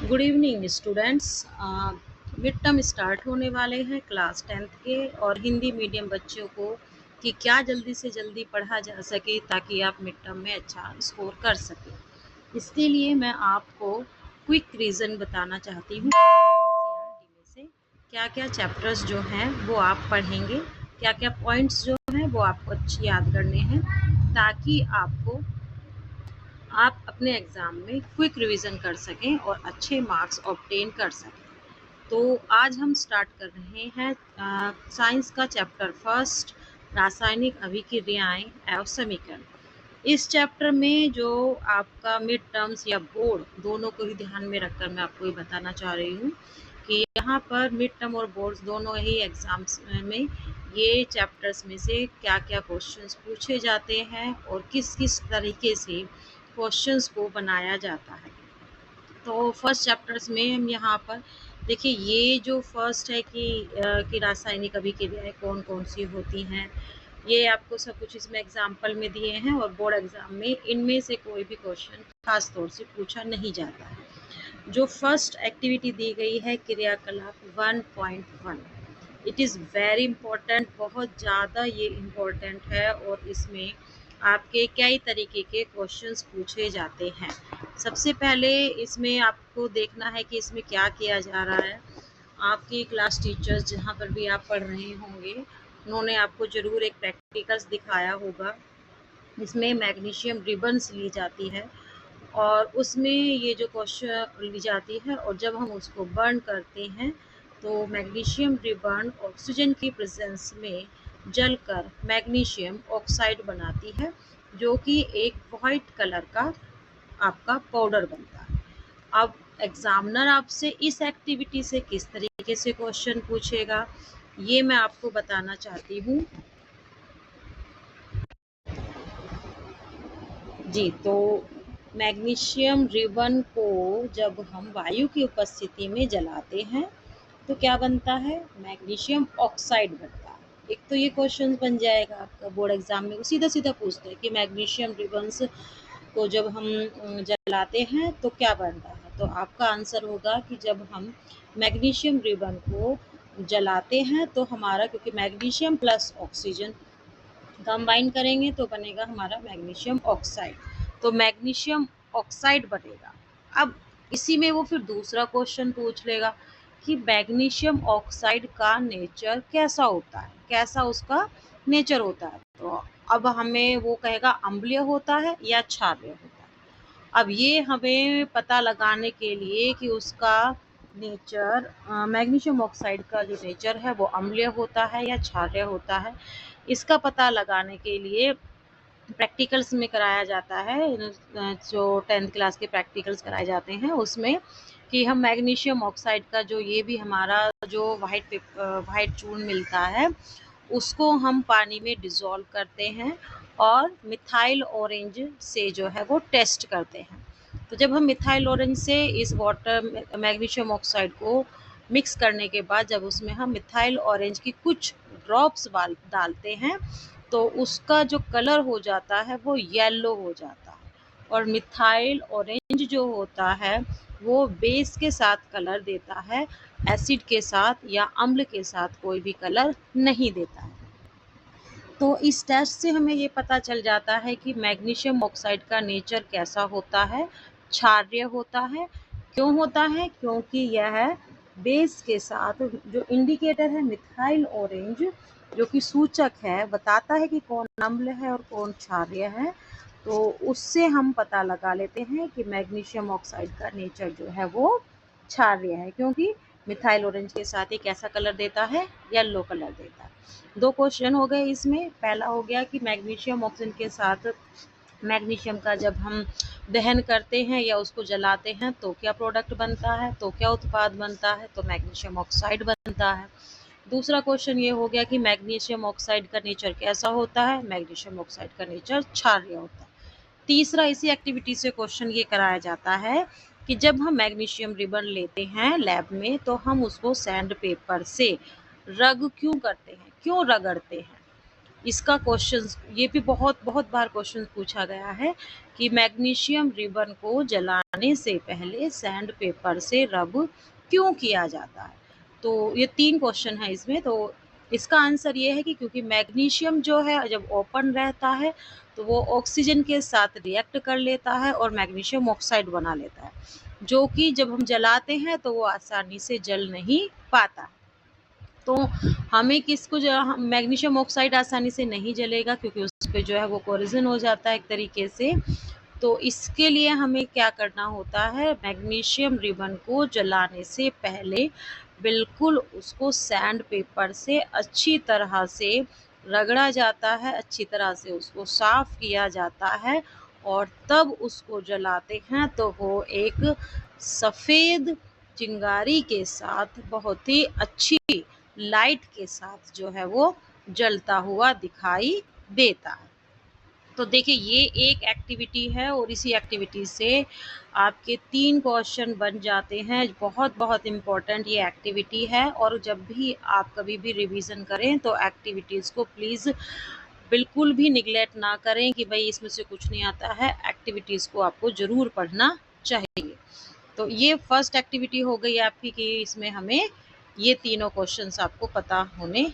Good evening students. Mid term start होने वाले हैं क्लास 10th के और हिंदी मीडियम बच्चों को कि क्या जल्दी से जल्दी पढ़ा जा सके ताकि आप मिड टर्म में अच्छा स्कोर कर सकें। इसके लिए मैं आपको क्विक रीज़न बताना चाहती हूँ एनसीईआरटी में से क्या क्या चैप्टर्स जो हैं वो आप पढ़ेंगे, क्या क्या पॉइंट्स जो हैं वो आपको अच्छी याद करने हैं ताकि आप अपने एग्ज़ाम में क्विक रिवीजन कर सकें और अच्छे मार्क्स ऑब्टेन कर सकें। तो आज हम स्टार्ट कर रहे हैं साइंस का चैप्टर फर्स्ट, रासायनिक अभिक्रियाएं एवं समीकरण। इस चैप्टर में जो आपका मिड टर्म्स या बोर्ड दोनों को ही ध्यान में रखकर मैं आपको ये बताना चाह रही हूँ कि यहाँ पर मिड टर्म और बोर्ड्स दोनों ही एग्ज़ाम्स में ये चैप्टर्स में से क्या क्या क्वेश्चंस पूछे जाते हैं और किस किस तरीके से क्वेश्चंस को बनाया जाता है। तो फर्स्ट चैप्टर्स में हम यहाँ पर देखिए, ये जो फर्स्ट है कि रासायनिक अभिक्रियाएं कौन कौन सी होती हैं, ये आपको सब कुछ इसमें एग्जाम्पल में दिए हैं और बोर्ड एग्जाम में इनमें से कोई भी क्वेश्चन खास तौर से पूछा नहीं जाता है। जो फर्स्ट एक्टिविटी दी गई है क्रियाकलाप 1.1, इट इज़ वेरी इम्पोर्टेंट, बहुत ज़्यादा ये इम्पोर्टेंट है और इसमें आपके कई तरीके के क्वेश्चंस पूछे जाते हैं। सबसे पहले इसमें आपको देखना है कि इसमें क्या किया जा रहा है। आपकी क्लास टीचर्स जहाँ पर भी आप पढ़ रहे होंगे उन्होंने आपको ज़रूर एक प्रैक्टिकल्स दिखाया होगा। इसमें मैग्नीशियम रिबन्स ली जाती है और उसमें ये जो क्वेश्चन ली जाती है और जब हम उसको बर्न करते हैं तो मैग्नीशियम रिबन ऑक्सीजन की प्रेजेंस में जलकर मैग्नीशियम ऑक्साइड बनाती है, जो कि एक वाइट कलर का आपका पाउडर बनता है। अब एग्जामिनर आपसे इस एक्टिविटी से किस तरीके से क्वेश्चन पूछेगा ये मैं आपको बताना चाहती हूँ। जी, तो मैग्नीशियम रिबन को जब हम वायु की उपस्थिति में जलाते हैं तो क्या बनता है, मैग्नीशियम ऑक्साइड बनता है। एक तो ये क्वेश्चन बन जाएगा आपका बोर्ड एग्जाम में, सीधा सीधा पूछते हैं कि मैग्नीशियम रिबन्स को जब हम जलाते हैं तो क्या बनता है। तो आपका आंसर होगा कि जब हम मैग्नीशियम रिबन को जलाते हैं तो हमारा, क्योंकि मैग्नीशियम प्लस ऑक्सीजन कंबाइन करेंगे तो बनेगा हमारा मैग्नीशियम ऑक्साइड, तो मैग्नीशियम ऑक्साइड बनेगा। अब इसी में वो फिर दूसरा क्वेश्चन पूछ लेगा कि मैग्नीशियम ऑक्साइड का नेचर कैसा होता है, कैसा उसका नेचर होता है। तो अब हमें वो कहेगा अम्लीय होता है या क्षारीय होता है। अब ये हमें पता लगाने के लिए कि उसका नेचर, मैग्नीशियम ऑक्साइड का जो नेचर है वो अम्लीय होता है या क्षारीय होता है, इसका पता लगाने के लिए प्रैक्टिकल्स में कराया जाता है। जो 10th क्लास के प्रैक्टिकल्स कराए जाते हैं उसमें कि हम मैग्नीशियम ऑक्साइड का जो ये भी हमारा जो वाइट चूर्ण मिलता है उसको हम पानी में डिज़ोल्व करते हैं और मिथाइल ऑरेंज से जो है वो टेस्ट करते हैं। तो जब हम मिथाइल ऑरेंज से इस वाटर मैग्नीशियम ऑक्साइड को मिक्स करने के बाद जब उसमें हम मिथाइल ऑरेंज की कुछ ड्रॉप्स डालते हैं तो उसका जो कलर हो जाता है वो येलो हो जाता है। और मिथाइल ऑरेंज जो होता है वो बेस के साथ कलर देता है, एसिड के साथ या अम्ल के साथ कोई भी कलर नहीं देता है। तो इस टेस्ट से हमें ये पता चल जाता है कि मैग्नीशियम ऑक्साइड का नेचर कैसा होता है, क्षारीय होता है। क्यों होता है, क्योंकि यह बेस के साथ जो इंडिकेटर है मिथाइल ऑरेंज, जो कि सूचक है, बताता है कि कौन अम्ल है और कौन क्षारीय है। तो उससे हम पता लगा लेते हैं कि मैग्नीशियम ऑक्साइड का नेचर जो है वो क्षारीय है, क्योंकि मिथाइल ऑरेंज के साथ एक ऐसा कलर देता है, येलो कलर देता है। दो क्वेश्चन हो गए इसमें। पहला हो गया कि मैग्नीशियम ऑक्सीजन के साथ मैग्नीशियम का जब हम दहन करते हैं या उसको जलाते हैं तो क्या प्रोडक्ट बनता है, तो क्या उत्पाद बनता है, तो मैग्नीशियम ऑक्साइड बनता है। दूसरा क्वेश्चन ये हो गया कि मैग्नीशियम ऑक्साइड का नेचर कैसा होता है, मैग्नीशियम ऑक्साइड का नेचर क्षारीय होता है। तीसरा इसी एक्टिविटी से क्वेश्चन ये कराया जाता है कि जब हम मैग्नीशियम रिबन लेते हैं लैब में तो हम उसको सैंड पेपर से रग क्यों करते हैं, क्यों रगड़ते हैं। इसका क्वेश्चन ये भी बहुत बहुत बार क्वेश्चन पूछा गया है कि मैग्नीशियम रिबन को जलाने से पहले सैंड पेपर से रब क्यों किया जाता है। तो ये 3 क्वेश्चन है इसमें। तो इसका आंसर ये है कि क्योंकि मैग्नीशियम जो है जब ओपन रहता है तो वो ऑक्सीजन के साथ रिएक्ट कर लेता है और मैग्नीशियम ऑक्साइड बना लेता है, जो कि जब हम जलाते हैं तो वो आसानी से जल नहीं पाता। तो हमें किसको जो मैग्नीशियम ऑक्साइड आसानी से नहीं जलेगा क्योंकि उस पे जो है वो कोरिजन हो जाता है एक तरीके से। तो इसके लिए हमें क्या करना होता है, मैग्नीशियम रिबन को जलाने से पहले बिल्कुल उसको सैंड पेपर से अच्छी तरह से रगड़ा जाता है, अच्छी तरह से उसको साफ किया जाता है और तब उसको जलाते हैं तो वो एक सफ़ेद चिंगारी के साथ बहुत ही अच्छी लाइट के साथ जो है वो जलता हुआ दिखाई देता है। तो देखिए ये एक एक्टिविटी है और इसी एक्टिविटी से आपके 3 क्वेश्चन बन जाते हैं। बहुत बहुत इम्पोर्टेंट ये एक्टिविटी है और जब भी आप कभी भी रिवीजन करें तो एक्टिविटीज़ को प्लीज़ बिल्कुल भी निगलेक्ट ना करें कि भाई इसमें से कुछ नहीं आता है। एक्टिविटीज़ को आपको ज़रूर पढ़ना चाहिए। तो ये फर्स्ट एक्टिविटी हो गई आपकी कि इसमें हमें ये तीनों क्वेश्चंस आपको पता होने